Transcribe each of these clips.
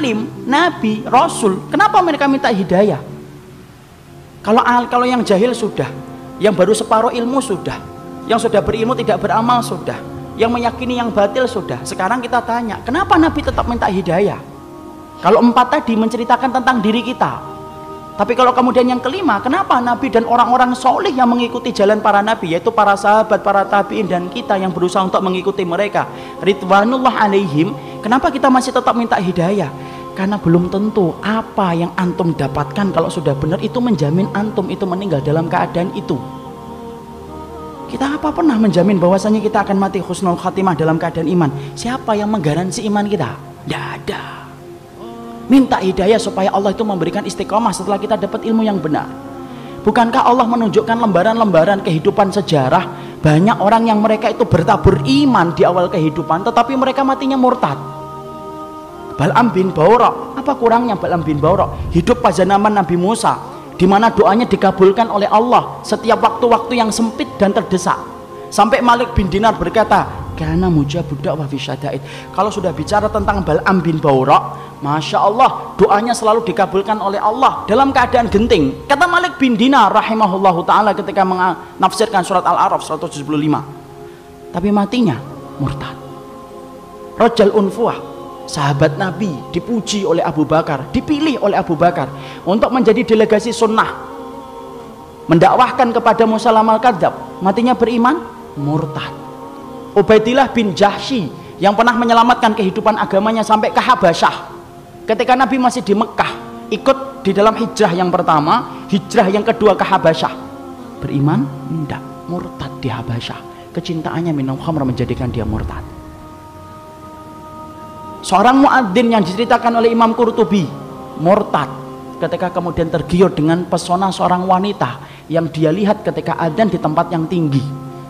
alim, nabi, rasul, kenapa mereka minta hidayah? Kalau yang jahil sudah, yang baru separuh ilmu sudah, yang sudah berilmu tidak beramal sudah, yang meyakini yang batil sudah. Sekarang kita tanya, kenapa Nabi tetap minta hidayah? Kalau 4 tadi menceritakan tentang diri kita, tapi kalau kemudian yang kelima, kenapa Nabi dan orang-orang soleh yang mengikuti jalan para Nabi, yaitu para sahabat, para tabi'in, dan kita yang berusaha untuk mengikuti mereka, ridwanullah alaihim, kenapa kita masih tetap minta hidayah? Karena belum tentu apa yang antum dapatkan kalau sudah benar itu menjamin antum itu meninggal dalam keadaan itu. Kita apa pernah menjamin bahwasanya kita akan mati husnul khatimah dalam keadaan iman? Siapa yang menggaransi iman kita? Tidak ada. Minta hidayah supaya Allah itu memberikan istiqomah setelah kita dapat ilmu yang benar. Bukankah Allah menunjukkan lembaran-lembaran kehidupan sejarah, banyak orang yang mereka itu bertabur iman di awal kehidupan, tetapi mereka matinya murtad. Bal'am bin Ba'ura, apa kurangnya Bal'am bin Ba'ura? Hidup pada zaman Nabi Musa, di mana doanya dikabulkan oleh Allah setiap waktu-waktu yang sempit dan terdesak. Sampai Malik bin Dinar berkata, karena mujabud da'wah fi syada'id. Kalau sudah bicara tentang Bal'am bin Ba'ura, Masya Allah, doanya selalu dikabulkan oleh Allah dalam keadaan genting. Kata Malik bin Dinar rahimahullahu ta'ala ketika menafsirkan surat Al-A'raf 175, tapi matinya murtad. Rajal Unfuah, sahabat Nabi, dipuji oleh Abu Bakar, dipilih oleh Abu Bakar untuk menjadi delegasi sunnah, mendakwahkan kepada Musalam al-Kadzab, matinya beriman, murtad. Ubaidillah bin Jahsy yang pernah menyelamatkan kehidupan agamanya sampai ke Habasyah, ketika Nabi masih di Mekah, ikut di dalam hijrah yang pertama, hijrah yang kedua ke Habasyah, beriman? Tidak, murtad di Habasyah. Kecintaannya minum khamr menjadikan dia murtad. Seorang muadzin yang diceritakan oleh Imam Qurtubi, murtad ketika kemudian tergiur dengan pesona seorang wanita yang dia lihat ketika adzan di tempat yang tinggi.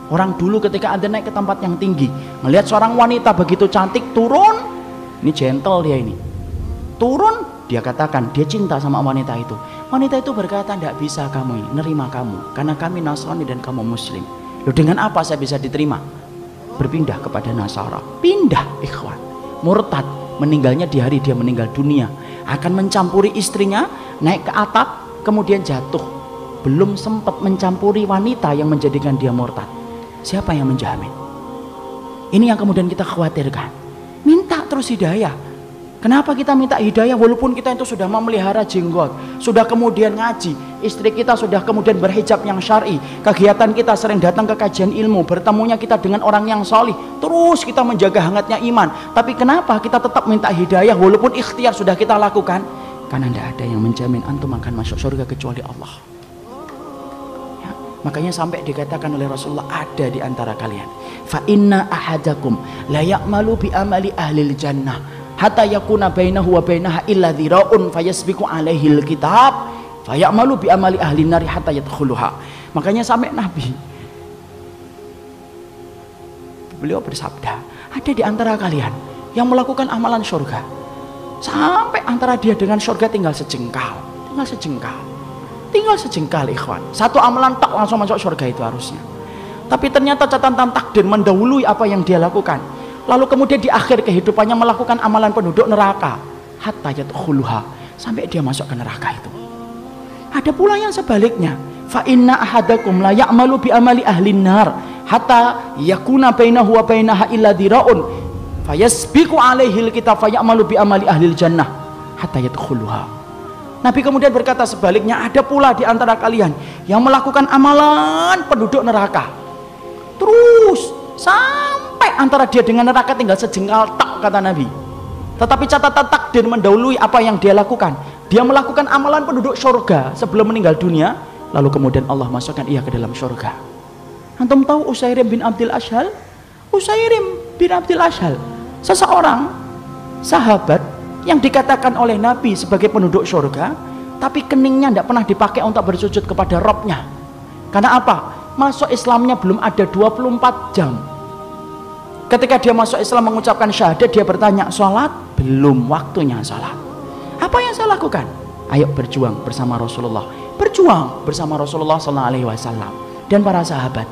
Orang dulu ketika adzan naik ke tempat yang tinggi, melihat seorang wanita begitu cantik turun, ini gentle dia ini, turun, dia katakan dia cinta sama wanita itu. Wanita itu berkata, tidak bisa kamu ini, nerima kamu, karena kami Nasrani dan kamu Muslim. Loh, dengan apa saya bisa diterima? Berpindah kepada Nasara. Pindah, ikhwan. Murtad, meninggalnya di hari dia meninggal dunia, akan mencampuri istrinya, naik ke atap, kemudian jatuh. Belum sempat mencampuri wanita yang menjadikan dia murtad. Siapa yang menjamin? Ini yang kemudian kita khawatirkan. Minta terus hidayah. Kenapa kita minta hidayah walaupun kita itu sudah memelihara jenggot, sudah kemudian ngaji, istri kita sudah kemudian berhijab yang syar'i, kegiatan kita sering datang ke kajian ilmu, bertemunya kita dengan orang yang solih, terus kita menjaga hangatnya iman. Tapi kenapa kita tetap minta hidayah walaupun ikhtiar sudah kita lakukan? Karena tidak ada yang menjamin antum akan masuk surga kecuali Allah. Ya, makanya sampai dikatakan oleh Rasulullah, ada di antara kalian, fa inna ahadakum la ya'malu bi amali ahlil jannah hatta yakuna bainahu wa bainaha illa dhira'un fayasbiqu alaihi alkitab fayamalu bi amali ahli nari hatta yadkhuluha. Makanya sampai Nabi beliau bersabda, ada di antara kalian yang melakukan amalan surga sampai antara dia dengan surga tinggal sejengkal, tinggal sejengkal ikhwan. Satu amalan tak langsung masuk surga itu harusnya, tapi ternyata catatan takdir mendahului apa yang dia lakukan. Lalu kemudian di akhir kehidupannya melakukan amalan penduduk neraka hatta yadkhuluha, sampai dia masuk ke neraka itu. Ada pula yang sebaliknya, fa inna ahadakum la ya'malu bi amali ahlin nar hatta yakuna bainahu wa bainaha illa dhira'un fayasbiqu alaihi alkitab fayamalu bi amali ahlil jannah hatta yadkhuluha. Nabi kemudian berkata sebaliknya, ada pula di antara kalian yang melakukan amalan penduduk neraka terus sampai antara dia dengan neraka tinggal sejengkal tak, kata Nabi. Tetapi catatan takdir mendahului apa yang dia lakukan. Dia melakukan amalan penduduk surga sebelum meninggal dunia, lalu kemudian Allah masukkan ia ke dalam surga. Antum tahu Usairim bin Abdul Ashhal? Usairim bin Abdul Ashhal, seseorang sahabat yang dikatakan oleh Nabi sebagai penduduk surga, tapi keningnya tidak pernah dipakai untuk bersujud kepada Robnya. Karena apa? Masuk Islamnya belum ada 24 jam. Ketika dia masuk Islam mengucapkan syahadat, dia bertanya, sholat? Belum waktunya sholat. Apa yang saya lakukan? Ayo berjuang bersama Rasulullah. Berjuang bersama Rasulullah SAW dan para sahabat.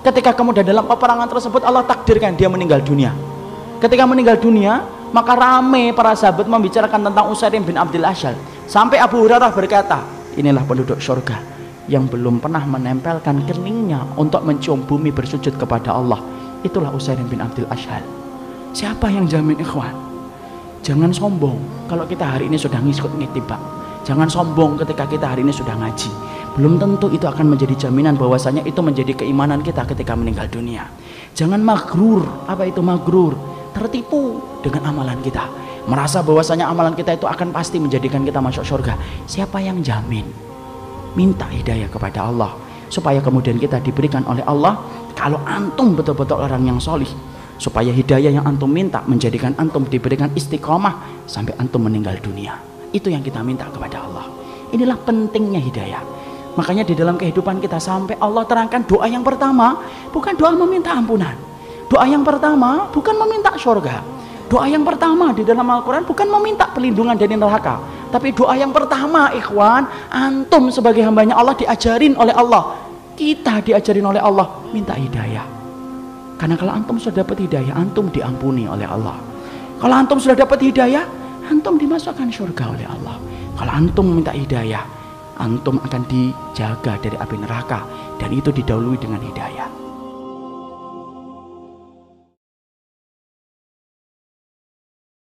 Ketika kemudian dalam peperangan tersebut Allah takdirkan dia meninggal dunia. Ketika meninggal dunia, Maka rame para sahabat membicarakan tentang Usair bin Abdul Ashhal, sampai Abu Hurairah berkata, inilah penduduk surga yang belum pernah menempelkan keningnya untuk mencium bumi bersujud kepada Allah. Itulah Usair bin Abdul Ashhal. Siapa yang jamin, ikhwan? Jangan sombong kalau kita hari ini sudah ngikut ngitibak. Jangan sombong ketika kita hari ini sudah ngaji. Belum tentu itu akan menjadi jaminan bahwasanya itu menjadi keimanan kita ketika meninggal dunia. Jangan magrur. Apa itu magrur? Tertipu dengan amalan kita, merasa bahwasanya amalan kita itu akan pasti menjadikan kita masuk surga. Siapa yang jamin? Minta hidayah kepada Allah supaya kemudian kita diberikan oleh Allah. Kalau antum betul-betul orang yang solih, supaya hidayah yang antum minta menjadikan antum diberikan istiqomah sampai antum meninggal dunia. Itu yang kita minta kepada Allah. Inilah pentingnya hidayah. Makanya di dalam kehidupan kita sampai Allah terangkan doa yang pertama bukan doa meminta ampunan. Doa yang pertama bukan meminta surga. Doa yang pertama di dalam Al-Quran bukan meminta perlindungan dari neraka. Tapi doa yang pertama, ikhwan, antum sebagai hambanya Allah diajarin oleh Allah. Kita diajarin oleh Allah minta hidayah. Karena kalau antum sudah dapat hidayah, antum diampuni oleh Allah. Kalau antum sudah dapat hidayah, antum dimasukkan surga oleh Allah. Kalau antum minta hidayah, antum akan dijaga dari api neraka, dan itu didahului dengan hidayah.